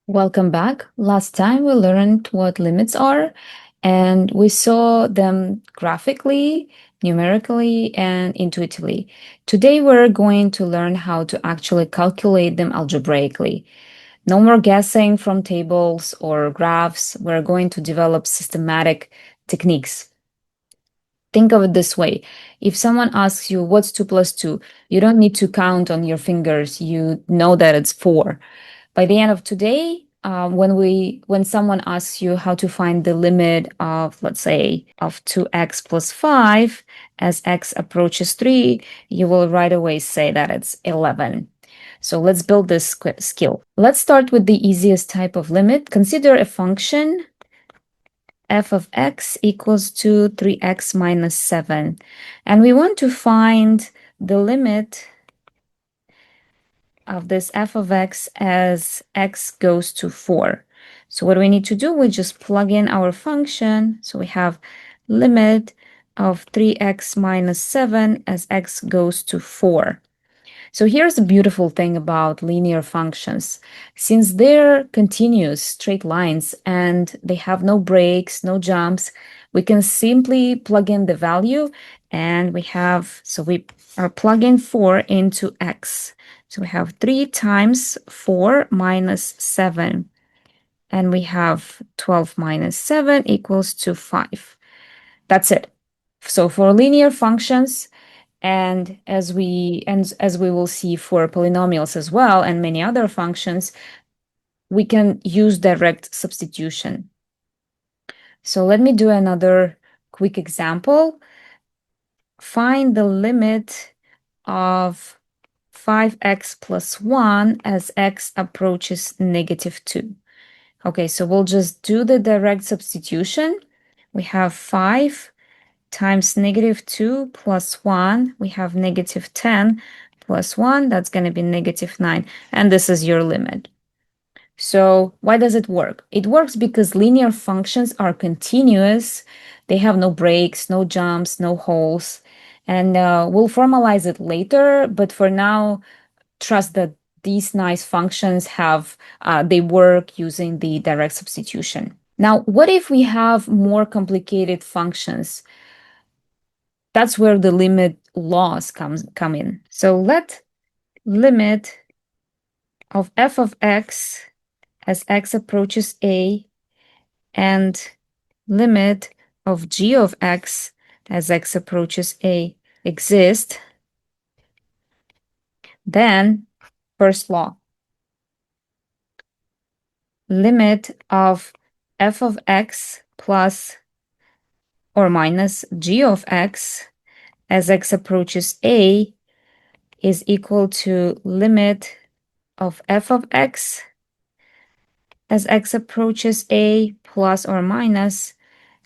Welcome back. Last time we learned what limits are, and we saw them graphically, numerically, and intuitively. Today we're going to learn how to actually calculate them algebraically. No more guessing from tables or graphs. We're going to develop systematic techniques. Think of it this way. If someone asks you what's 2 plus 2, you don't need to count on your fingers. You know that it's 4. By the end of today, when someone asks you how to find the limit of, let's say, of 2x plus 5 as x approaches 3, you will right away say that it's 11. So let's build this skill. Let's start with the easiest type of limit. Consider a function f of x equals to 3x minus 7. And we want to find the limit of this f of x as x goes to 4. So what we need to do, we just plug in our function. So we have limit of 3x minus 7 as x goes to 4. So here's the beautiful thing about linear functions. Since they're continuous straight lines and they have no breaks, no jumps, we can simply plug in the value and we are plugging 4 into x. So we have 3 times 4 minus 7. And we have 12 minus 7 equals to 5. That's it. So for linear functions, and as we will see for polynomials as well and many other functions, we can use direct substitution. So let me do another quick example. Find the limit of 5x plus 1 as x approaches negative 2. Okay, so we'll just do the direct substitution. We have 5 times negative 2 plus 1, we have negative 10 plus 1, that's going to be negative 9, and this is your limit. So why does it work? It works because linear functions are continuous. They have no breaks, no jumps, no holes, and we'll formalize it later, but for now, trust that these nice functions they work using the direct substitution. Now, what if we have more complicated functions? That's where the limit laws come in. So let limit of f of x as x approaches a and limit of g of x as x approaches a exist, then first law, limit of f of x plus or minus g of x as x approaches a is equal to limit of f of x as x approaches a plus or minus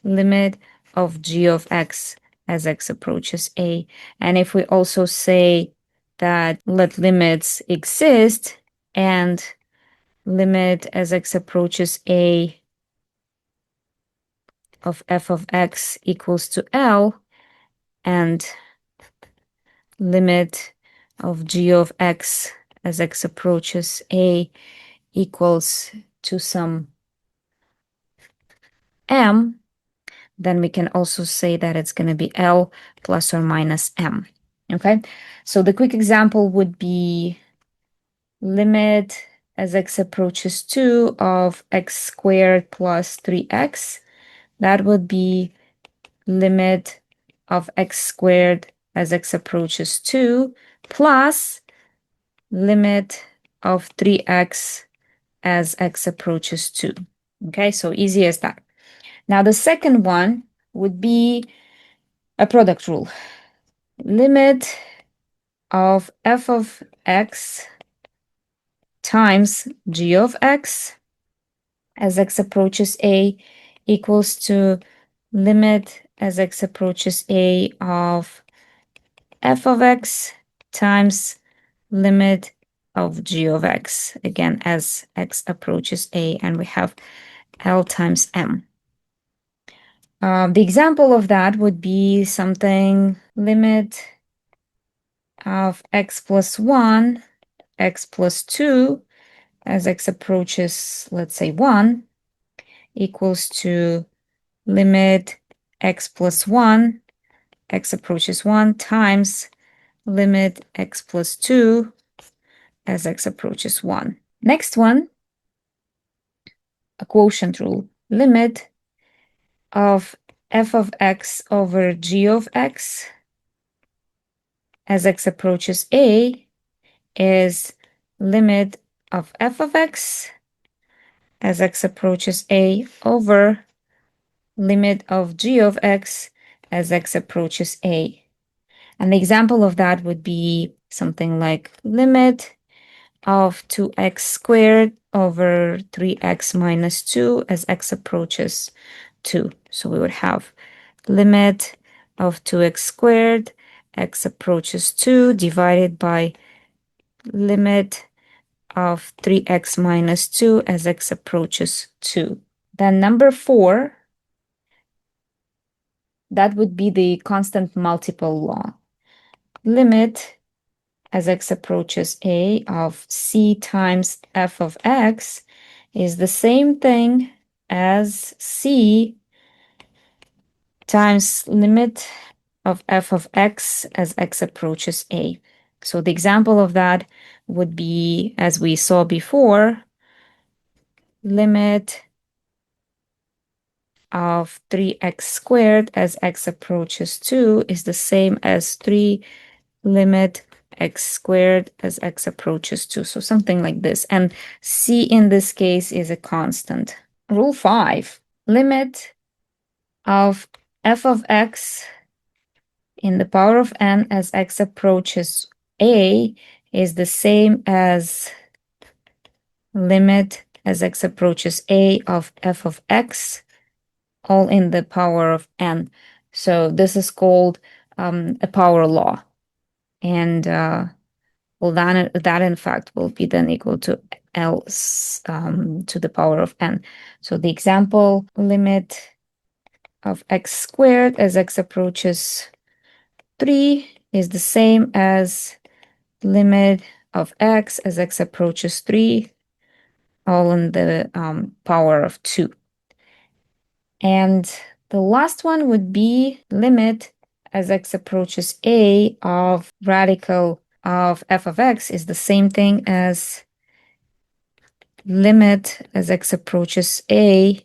limit of g of x as x approaches a. And if we also say that let limits exist and limit as x approaches a of f of x equals to L and limit of g of x as x approaches a equals to some m, then we can also say that it's going to be L plus or minus m. Okay, so the quick example would be limit as x approaches 2 of x squared plus 3x. That would be limit of x squared as x approaches 2 plus limit of 3x as x approaches 2. Okay, so easy as that. Now the second one would be a product rule. Limit of f of x times g of x as x approaches a equals to limit as x approaches a of f of x times limit of g of x, again, as x approaches a, and we have L times m. The example of that would be something limit of x plus 1, x plus 2 as x approaches, let's say 1, equals to limit x plus 1, x approaches 1, times limit x plus 2 as x approaches 1. Next one, a quotient rule. Limit of f of x over g of x as x approaches a is limit of f of x as x approaches a over limit of g of x as x approaches a. And the example of that would be something like limit of 2x squared over 3x minus 2 as x approaches 2. So we would have limit of 2x squared, x approaches 2, divided by limit of 3x minus 2 as x approaches 2. Then number 4, that would be the constant multiple law. Limit as x approaches a of c times f of x is the same thing as c times limit of f of x as x approaches a. So the example of that would be, as we saw before, limit of 3x squared as x approaches 2 is the same as 3 limit x squared as x approaches 2. So something like this. And c in this case is a constant. Rule 5, limit of f of x in the power of n as x approaches a is the same as limit as x approaches a of f of x, all in the power of n. So this is called a power law. And well, that in fact will be then equal to L to the power of n. So the example, limit of x squared as x approaches 3 is the same as limit of x as x approaches 3, all in the power of 2. And the last one would be limit as x approaches a of radical of f of x is the same thing as limit as x approaches a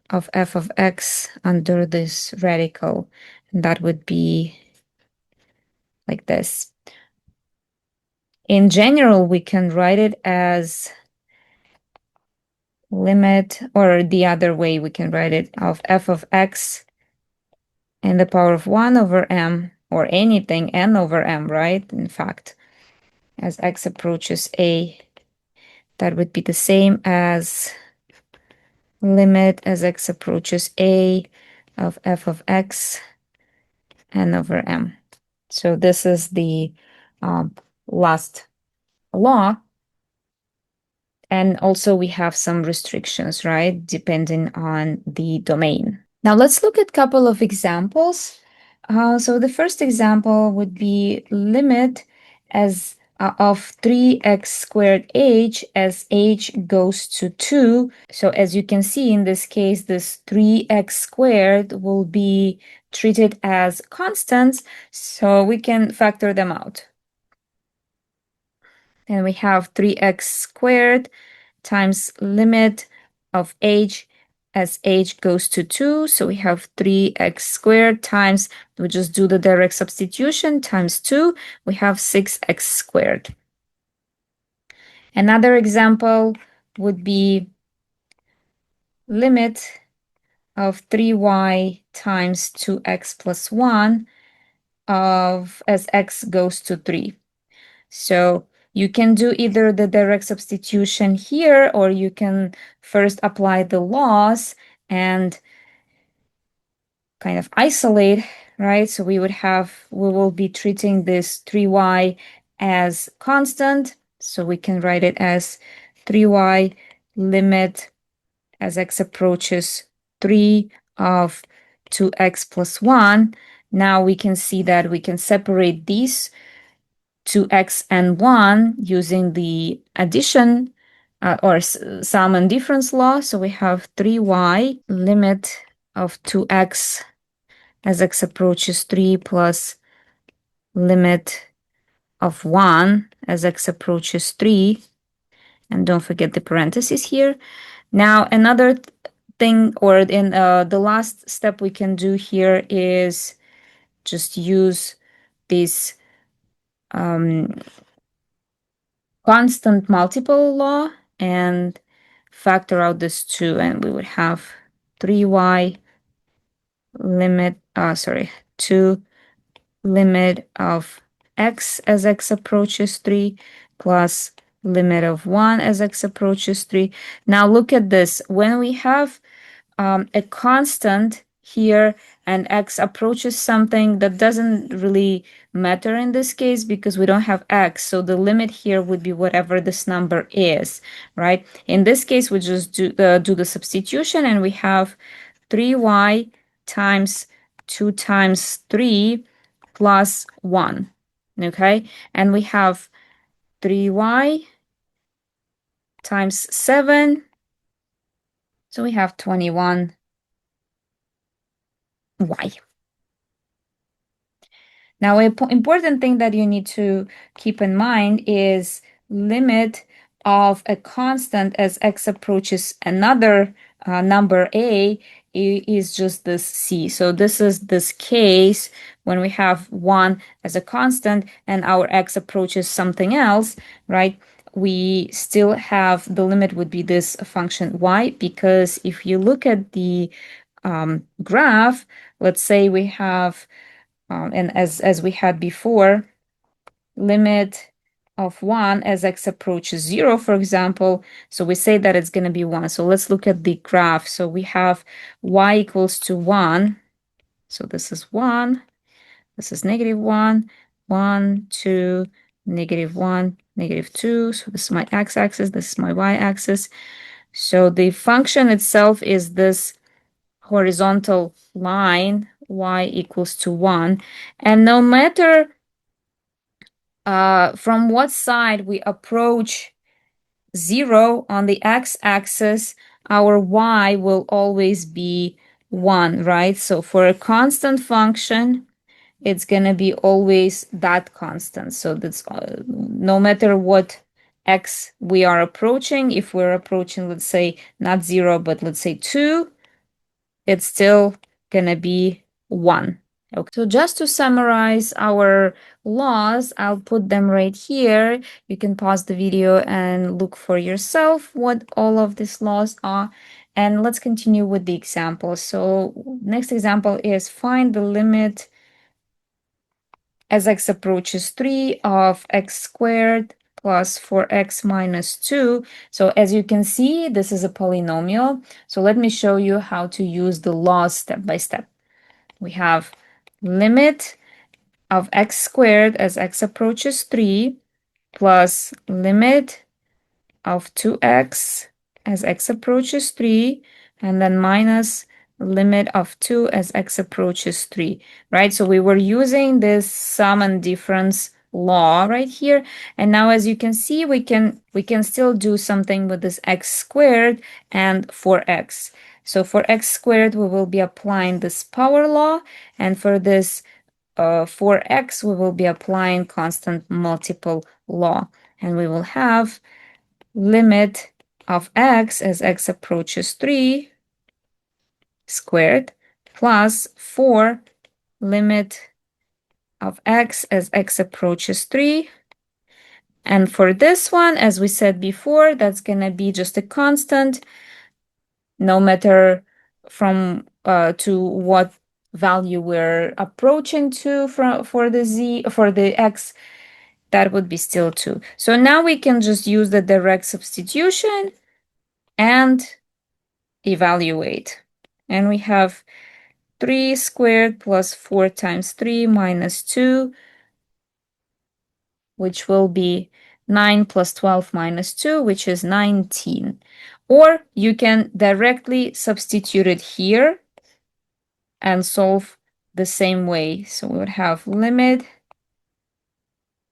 of f of x under this radical. And that would be like this. In general, we can write it as limit, or the other way we can write it, of f of x in the power of 1 over m, or anything n over m, right? In fact, as x approaches a, that would be the same as limit as x approaches a of f of x n over m. So this is the last law. And also we have some restrictions, right? Depending on the domain. Now let's look at a couple of examples. So the first example would be limit as of 3x squared h as h goes to 2. So as you can see in this case, this 3x squared will be treated as constants, so we can factor them out. And we have 3x squared times limit of h as h goes to 2. So we have 3x squared times, we just do the direct substitution, times 2. We have 6x squared. Another example would be limit of 3y times 2x plus 1 of as x goes to 3. So you can do either the direct substitution here, or you can first apply the laws and kind of isolate, right? So we will be treating this 3y as constant. So we can write it as 3y limit as x approaches 3 of 2x plus 1. Now we can see that we can separate these 2x and 1 using the addition or Salmon difference law. So we have 3y limit of 2x as x approaches 3 plus limit of 1 as x approaches 3. And don't forget the parentheses here. Now, another thing, or in the last step we can do here is just use this constant multiple law and factor out this 2, and we would have 3y limit, 2 limit of x as x approaches 3 plus limit of 1 as x approaches 3. Now look at this. When we have a constant here and x approaches something, that doesn't really matter in this case because we don't have x. So the limit here would be whatever this number is, right? In this case, we just do the substitution, and we have 3y times 2 times 3 plus 1, okay? And we have 3y times 7, so we have 21y. Now, an important thing that you need to keep in mind is limit of a constant as x approaches another number a is just this c. So this is this case when we have 1 as a constant and our x approaches something else, right? We still have the limit would be this function y, because if you look at the graph, let's say we have and as we had before, limit of 1 as x approaches 0, for example. So we say that it's going to be 1. So let's look at the graph. So we have y equals to 1. So this is 1. This is negative 1. 1, 2, negative 1, negative 2. So this is my x-axis. This is my y-axis. So the function itself is this horizontal line, y equals to 1. And no matter from what side we approach 0 on the x-axis, our y will always be 1, right? So for a constant function, it's going to be always that constant. So that's no matter what x we are approaching, if we're approaching, let's say, not 0, but let's say 2, it's still going to be 1. Okay. So just to summarize our laws, I'll put them right here. You can pause the video and look for yourself what all of these laws are. And let's continue with the example. So next example is find the limit as x approaches 3 of x squared plus 4x minus 2. So as you can see, this is a polynomial. So let me show you how to use the laws step by step. We have limit of x squared as x approaches 3 plus limit of 2x as x approaches 3, and then minus limit of 2 as x approaches 3, right? So we were using this sum and difference law right here. And now, as you can see, we can still do something with this x squared and 4x. So for x squared, we will be applying this power law, and for this 4x, we will be applying constant multiple law, and we will have limit of x as x approaches 3 squared plus 4 limit of x as x approaches 3. And for this one, as we said before, that's going to be just a constant, no matter from to what value we're approaching to for the x, that would be still 2. So now we can just use the direct substitution and evaluate. And we have 3 squared plus 4 times 3 minus 2, which will be 9 plus 12 minus 2, which is 19. Or you can directly substitute it here and solve the same way. So we would have limit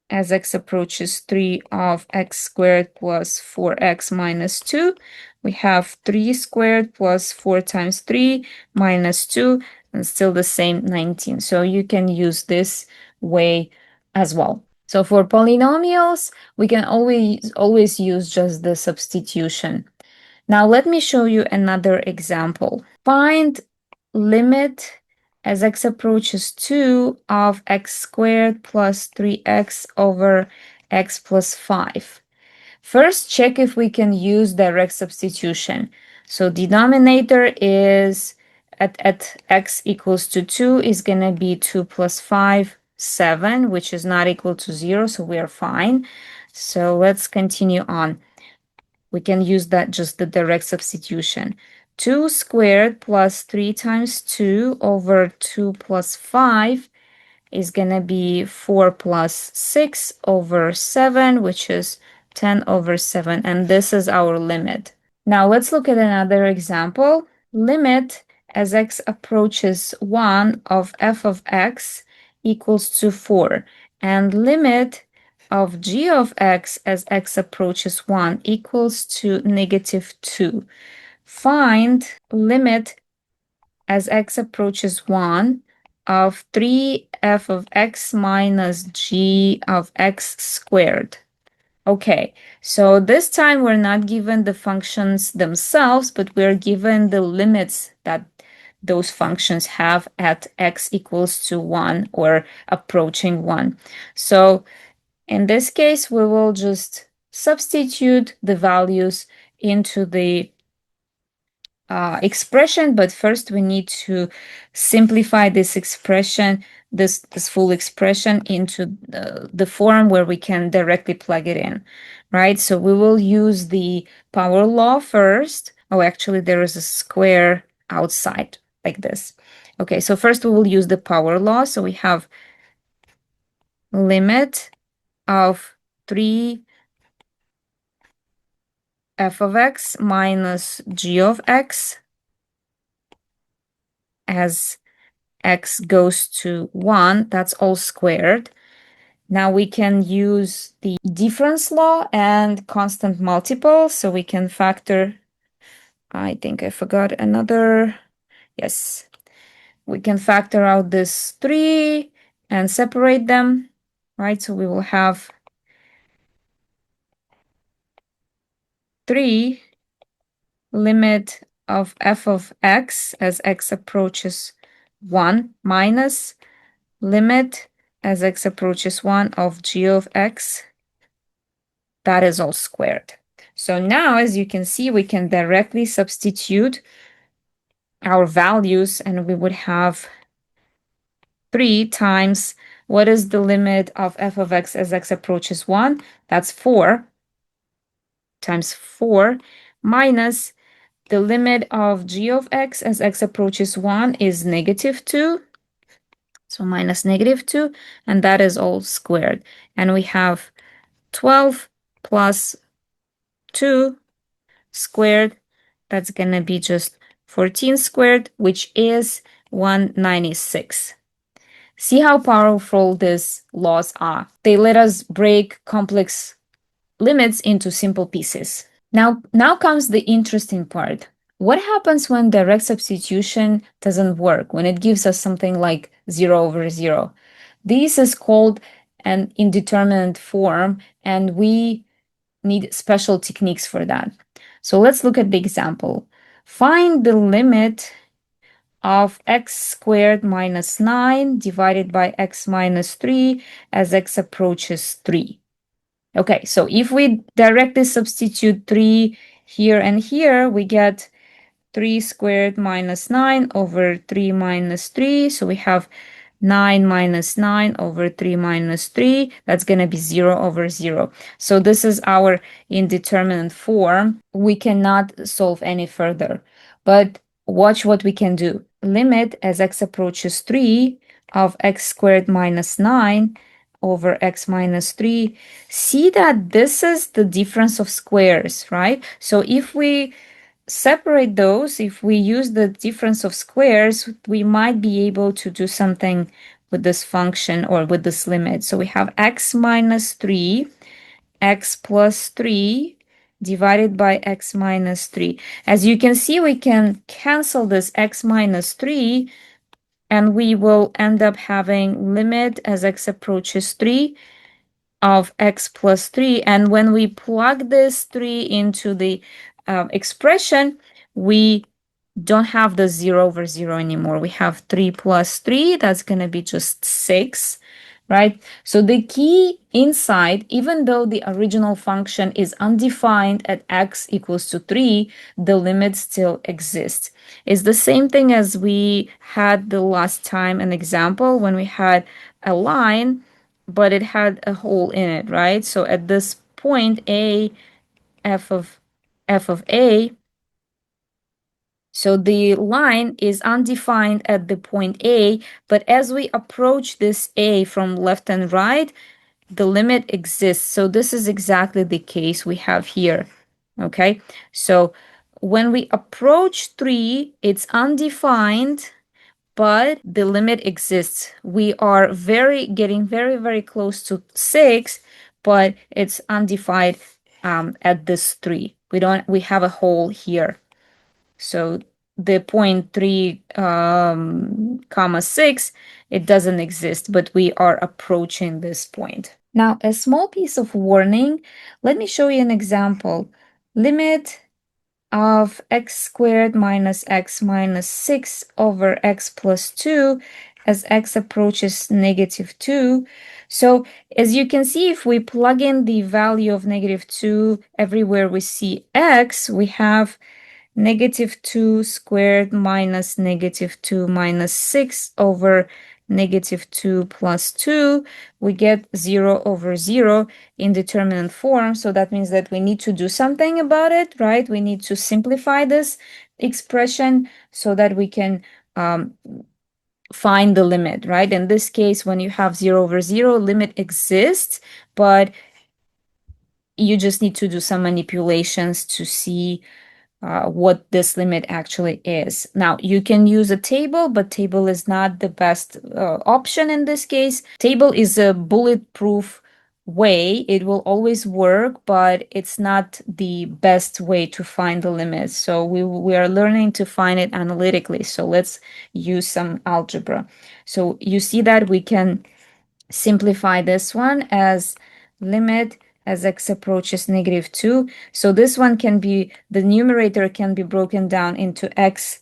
as x approaches 3 of x squared plus 4x minus 2. We have 3 squared plus 4 times 3 minus 2, and still the same 19. So you can use this way as well. So for polynomials, we can always use just the substitution. Now let me show you another example. Find limit as x approaches 2 of x squared plus 3x over x plus 5. First, check if we can use direct substitution. So denominator is at x equals to 2 is going to be 2 plus 5, 7, which is not equal to 0, so we are fine. So let's continue on. We can use that just the direct substitution. 2 squared plus 3 times 2 over 2 plus 5 is going to be 4 plus 6 over 7, which is 10 over 7, and this is our limit. Now let's look at another example. Limit as x approaches 1 of f of x equals to 4, and limit of g of x as x approaches 1 equals to negative 2. Find limit as x approaches 1 of 3f of x minus g of x squared. Okay, so this time we're not given the functions themselves, but we're given the limits that those functions have at x equals to 1 or approaching 1. So in this case, we will just substitute the values into the expression, but first we need to simplify this expression, this full expression into the form where we can directly plug it in, right? So we will use the power law first. Oh, actually there is a square outside like this. Okay, so first we will use the power law. So we have limit of 3 f of x minus g of x as x goes to 1, that's all squared. Now we can use the difference law and constant multiple, so we can factor, I think I forgot another, yes. We can factor out this 3 and separate them, right? So we will have 3 limit of f of x as x approaches 1 minus limit as x approaches 1 of g of x. That is all squared. So now, as you can see, we can directly substitute our values, and we would have 3 times, what is the limit of f of x as x approaches 1? That's 4 times 4 minus the limit of g of x as x approaches 1 is negative 2. So minus negative 2, and that is all squared. And we have 12 plus 2 squared. That's going to be just 14 squared, which is 196. See how powerful these laws are. They let us break complex limits into simple pieces. Now comes the interesting part. What happens when direct substitution doesn't work, when it gives us something like 0 over 0? This is called an indeterminate form, and we need special techniques for that. So let's look at the example. Find the limit of x squared minus 9 divided by x minus 3 as x approaches 3. Okay, so if we directly substitute 3 here and here, we get 3 squared minus 9 over 3 minus 3. So we have 9 minus 9 over 3 minus 3. That's going to be 0 over 0. So this is our indeterminate form. We cannot solve any further. But watch what we can do. Limit as x approaches 3 of x squared minus 9 over x minus 3. See that this is the difference of squares, right? So if we separate those, if we use the difference of squares, we might be able to do something with this function or with this limit. So we have x minus 3, x plus 3 divided by x minus 3. As you can see, we can cancel this x minus 3, and we will end up having limit as x approaches 3 of x plus 3. And when we plug this 3 into the expression, we don't have the 0 over 0 anymore. We have 3 plus 3. That's going to be just 6, right? So the key inside, even though the original function is undefined at x equals to 3, the limit still exists. It's the same thing as we had the last time an example when we had a line, but it had a hole in it, right? So at this point, f of a, so the line is undefined at the point A, but as we approach this A from left and right, the limit exists. So this is exactly the case we have here, okay? So when we approach 3, it's undefined, but the limit exists. We are getting very, very close to 6, but it's undefined at this 3. We have a hole here. So the point 3, comma 6, it doesn't exist, but we are approaching this point. Now, a small piece of warning. Let me show you an example. Limit of x squared minus x minus 6 over x plus 2 as x approaches negative 2. So as you can see, if we plug in the value of negative 2 everywhere we see x, we have negative 2 squared minus negative 2 minus 6 over negative 2 plus 2. We get 0 over 0 in determinant form. So that means that we need to do something about it, right? We need to simplify this expression so that we can find the limit, right? In this case, when you have 0 over 0, limit exists, but you just need to do some manipulations to see what this limit actually is. Now, you can use a table, but table is not the best option in this case. Table is a bulletproof way. It will always work, but it's not the best way to find the limits. So we are learning to find it analytically. So let's use some algebra. So you see that we can simplify this one as limit as x approaches negative 2. So this one can be, the numerator can be broken down into x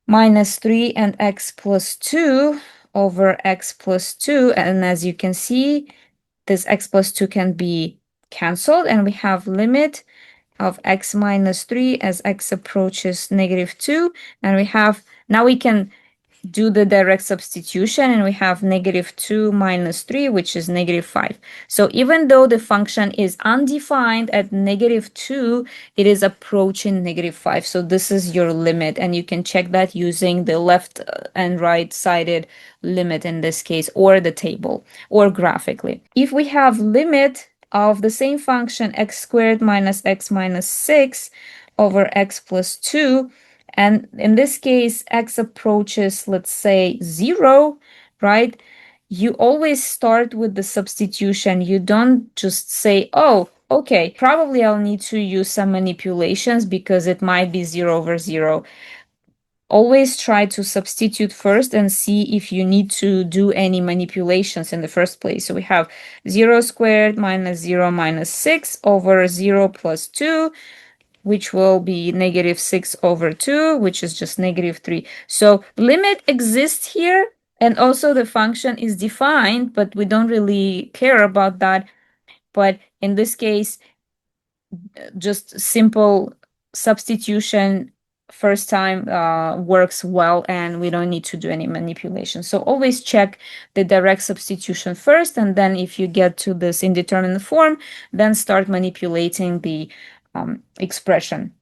minus 3 and x plus 2 over x plus 2. And as you can see, this x plus 2 can be canceled, and we have limit of x minus 3 as x approaches negative 2. And we have, now we can do the direct substitution, and we have negative 2 minus 3, which is negative 5. So even though the function is undefined at negative 2, it is approaching negative 5. So this is your limit, and you can check that using the left and right sided limit in this case, or the table, or graphically. If we have limit of the same function x squared minus x minus 6 over x plus 2, and in this case, x approaches, let's say, 0, right? You always start with the substitution. You don't just say, oh, okay, probably I'll need to use some manipulations because it might be 0 over 0. Always try to substitute first and see if you need to do any manipulations in the first place. So we have 0 squared minus 0 minus 6 over 0 plus 2, which will be negative 6 over 2, which is just negative 3. So limit exists here, and also the function is defined, but we don't really care about that. But in this case, just simple substitution first time works well, and we don't need to do any manipulation. So always check the direct substitution first, and then if you get to this indeterminate form, then start manipulating the expression.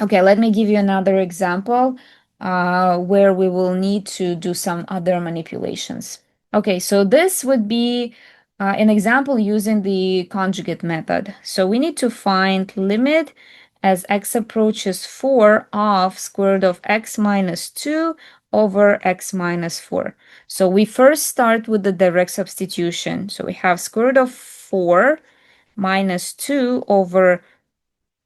Okay, let me give you another example where we will need to do some other manipulations. Okay, so this would be an example using the conjugate method. So we need to find limit as x approaches 4 of square root of x minus 2 over x minus 4. So we first start with the direct substitution. So we have square root of 4 minus 2 over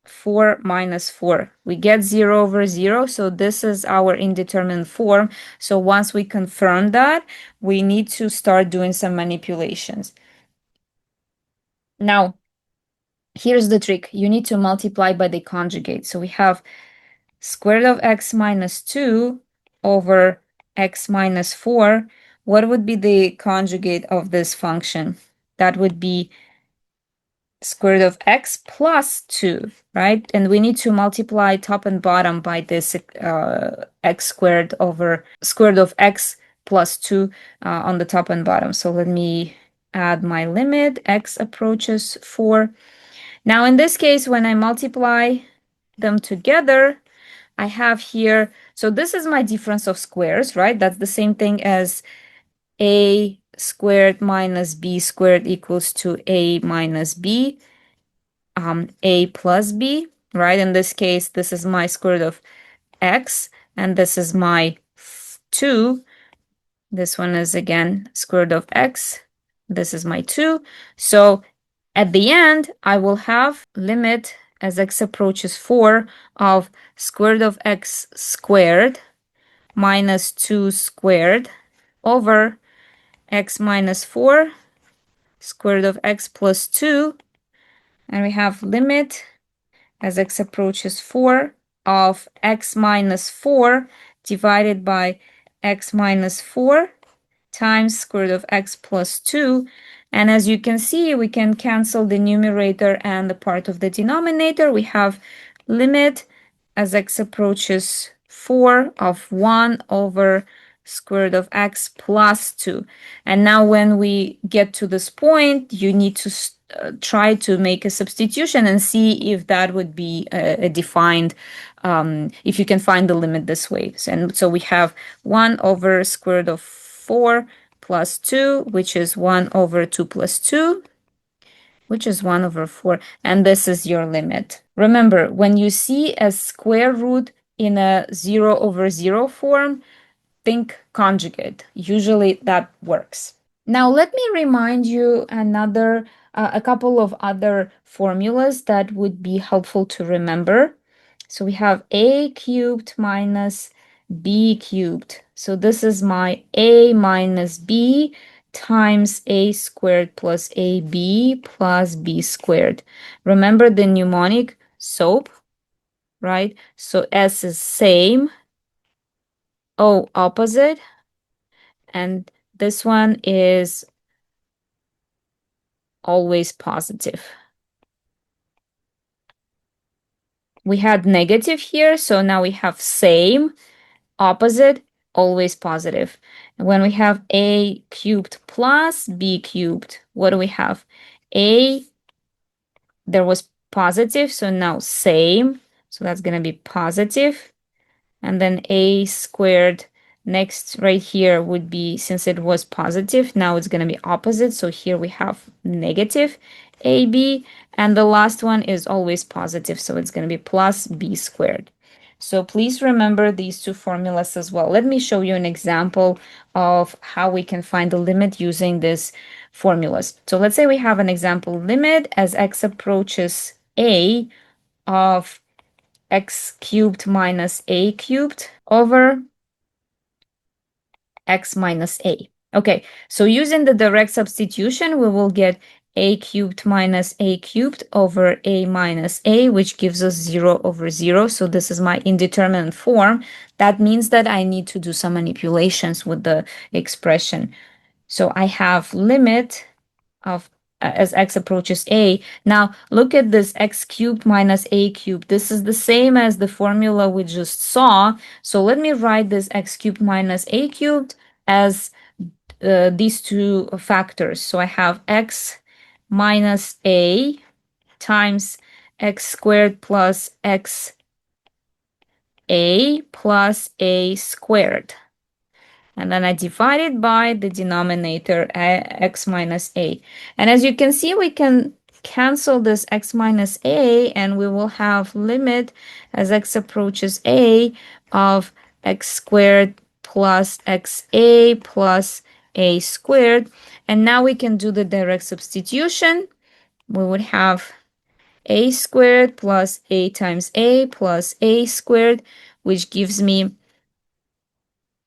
4 minus 4. We get 0 over 0, so this is our indeterminate form. So once we confirm that, we need to start doing some manipulations. Now, here's the trick. You need to multiply by the conjugate. So we have square root of x minus 2 over x minus 4. What would be the conjugate of this function? That would be square root of x plus 2, right? And we need to multiply top and bottom by this x squared over square root of x plus 2 on the top and bottom. So let me add my limit. X approaches 4. Now in this case, when I multiply them together, I have here, so this is my difference of squares, right? That's the same thing as a squared minus b squared equals to a minus b, a plus b, right? In this case, this is my square root of x, and this is my 2. This one is, again, square root of x. This is my 2. So at the end, I will have limit as x approaches 4 of square root of x squared minus 2 squared over x minus 4 square root of x plus 2. And we have limit as x approaches 4 of x minus 4 divided by x minus 4 times square root of x plus 2. And as you can see, we can cancel the numerator and the part of the denominator. We have limit as x approaches 4 of 1 over square root of x plus 2. And now when we get to this point, you need to try to make a substitution and see if that would be a defined, if you can find the limit this way. And so we have 1 over square root of 4 plus 2, which is 1 over 2 plus 2, which is 1 over 4. And this is your limit. Remember, when you see a square root in a 0 over 0 form, think conjugate. Usually that works. Now let me remind you a couple of other formulas that would be helpful to remember. So we have a cubed minus b cubed. So this is my a minus b times a squared plus ab plus b squared. Remember the mnemonic SOAP, right? So S is same, O opposite, and this one is always positive. We had negative here, so now we have same, opposite, always positive. And when we have a cubed plus b cubed, what do we have? A, there was positive, so now same, so that's going to be positive. And then a squared next right here would be, since it was positive, now it's going to be opposite. So here we have negative ab, and the last one is always positive, so it's going to be plus b squared. So please remember these two formulas as well. Let me show you an example of how we can find the limit using these formulas. So let's say we have an example limit as x approaches a of x cubed minus a cubed over x minus a. Okay, so using the direct substitution, we will get a cubed minus a cubed over a minus a, which gives us 0 over 0. So this is my indeterminate form. That means that I need to do some manipulations with the expression. So I have limit of as x approaches a. Now look at this x cubed minus a cubed. This is the same as the formula we just saw. So let me write this x cubed minus a cubed as these two factors. So I have x minus a times x squared plus x a plus a squared. And then I divide it by the denominator, x minus a. And as you can see, we can cancel this x minus a, and we will have limit as x approaches a of x squared plus xa plus a squared. And now we can do the direct substitution. We would have a squared plus a times a plus a squared, which gives me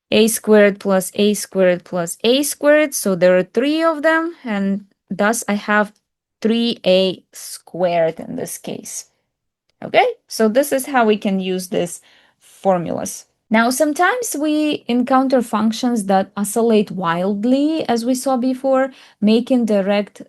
a squared plus a squared plus a squared. So there are three of them, and thus I have 3a squared in this case. Okay, so this is how we can use these formulas. Now, sometimes we encounter functions that oscillate wildly, as we saw before, making direct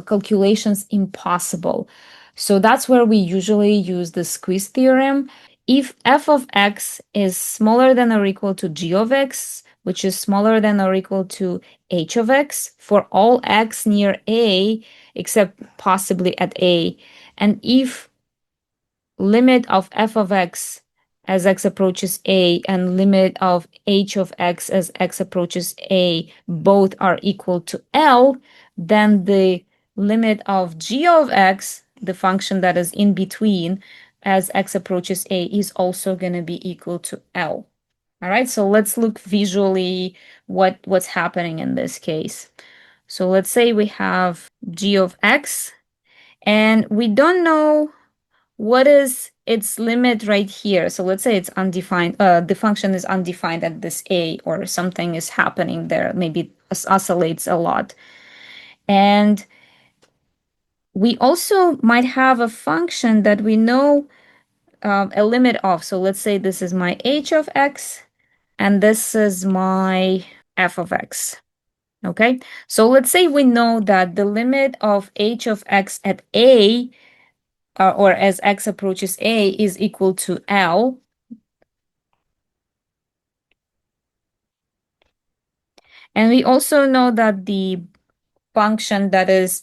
calculations impossible. So that's where we usually use the squeeze theorem. If f of x is smaller than or equal to g of x, which is smaller than or equal to h of x, for all x near a, except possibly at a, and if limit of f of x as x approaches a and limit of h of x as x approaches a both are equal to L, then the limit of g of x, the function that is in between as x approaches a, is also going to be equal to L. All right, so let's look visually what's happening in this case. So let's say we have g of x, and we don't know what is its limit right here. So let's say it's undefined, the function is undefined at this a, or something is happening there, maybe it oscillates a lot. And we also might have a function that we know a limit of. So let's say this is my h of x, and this is my f of x. Okay, so let's say we know that the limit of h of x at a, or as x approaches a, is equal to L. And we also know that the function that is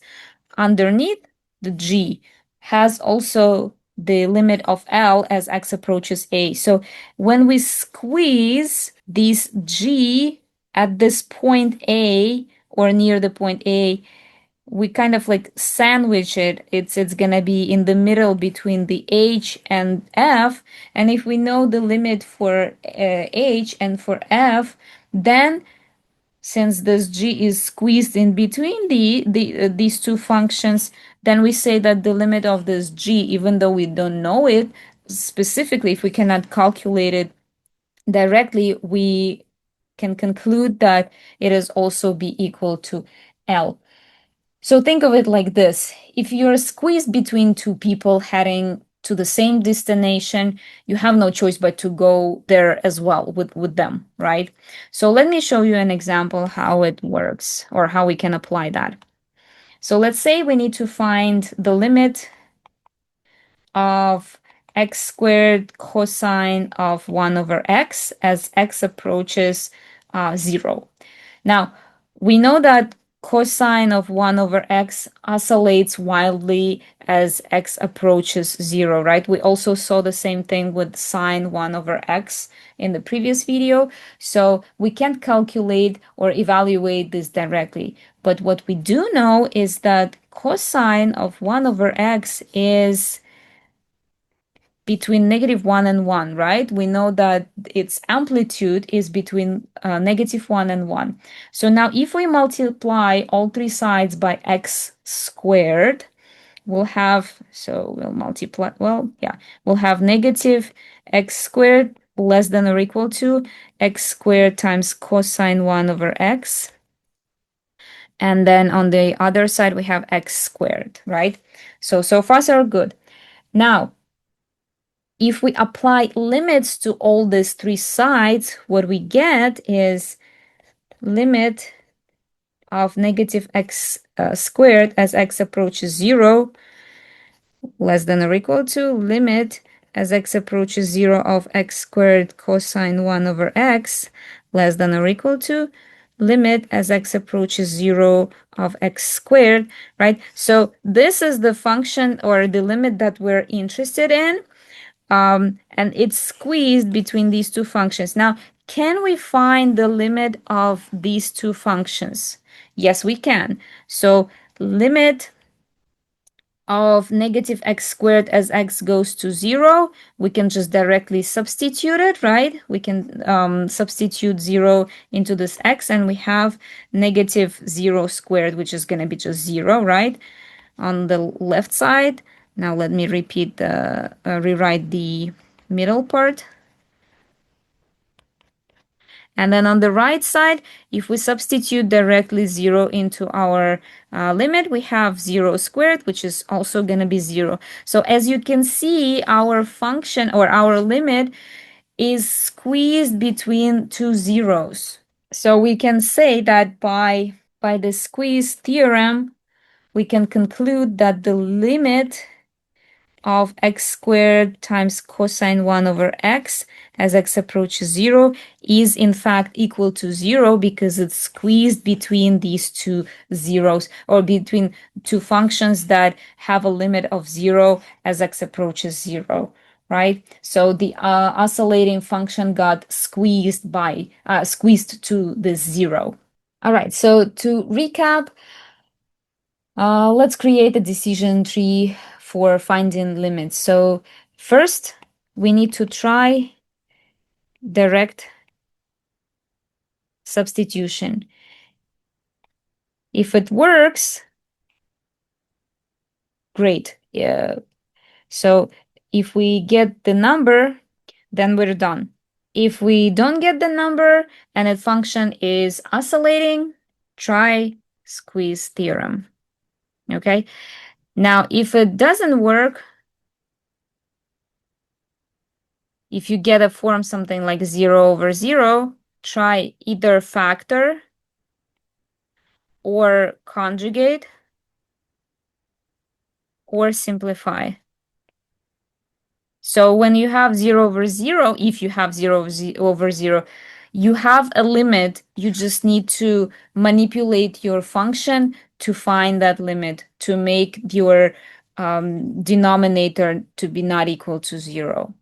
underneath the g has also the limit of L as x approaches a. So when we squeeze this g at this point a, or near the point a, we kind of like sandwich it. It's gonna be in the middle between the h and f. And if we know the limit for h and for f, then since this g is squeezed in between these two functions, then we say that the limit of this g, even though we don't know it specifically, if we cannot calculate it directly, we can conclude that it is also be equal to L. So think of it like this. If you're squeezed between two people heading to the same destination, you have no choice but to go there as well with them, right? So let me show you an example how it works, or how we can apply that. So let's say we need to find the limit of x squared cosine of 1 over x as x approaches 0. Now, we know that cosine of 1 over x oscillates wildly as x approaches 0, right? We also saw the same thing with sine 1 over x in the previous video. So we can't calculate or evaluate this directly. But what we do know is that cosine of 1 over x is between -1 and 1, right? We know that its amplitude is between -1 and 1. So now if we multiply all three sides by x squared, we'll have, so we'll multiply, well, yeah, we'll have negative x squared less than or equal to x squared times cosine 1 over x. And then on the other side, we have x squared, right? So far so good. Now, if we apply limits to all these three sides, what we get is limit of negative x squared as x approaches 0 less than or equal to limit as x approaches 0 of x squared cosine 1 over x less than or equal to limit as x approaches 0 of x squared, right? So this is the function or the limit that we're interested in. And it's squeezed between these two functions. Now, can we find the limit of these two functions? Yes, we can. So limit of negative x squared as x goes to 0, we can just directly substitute it, right? We can substitute 0 into this x, and we have negative 0 squared, which is going to be just 0, right? On the left side. Now let me rewrite the middle part. And then on the right side, if we substitute directly 0 into our limit, we have 0 squared, which is also going to be 0. So as you can see, our function or our limit is squeezed between two zeros. So we can say that by the squeeze theorem, we can conclude that the limit of x squared times cosine 1 over x as x approaches 0 is in fact equal to 0 because it's squeezed between these two zeros, or between two functions that have a limit of 0 as x approaches 0, right? So the oscillating function got squeezed to this 0. All right, so to recap, let's create a decision tree for finding limits. So first, we need to try direct substitution. If it works, great. Yeah. So if we get the number, then we're done. If we don't get the number and a function is oscillating, try squeeze theorem. Okay. Now, if it doesn't work, if you get a form something like 0 over 0, try either factor or conjugate or simplify. So when you have 0 over 0, if you have 0 over 0, you have a limit. You just need to manipulate your function to find that limit, to make your denominator to be not equal to 0.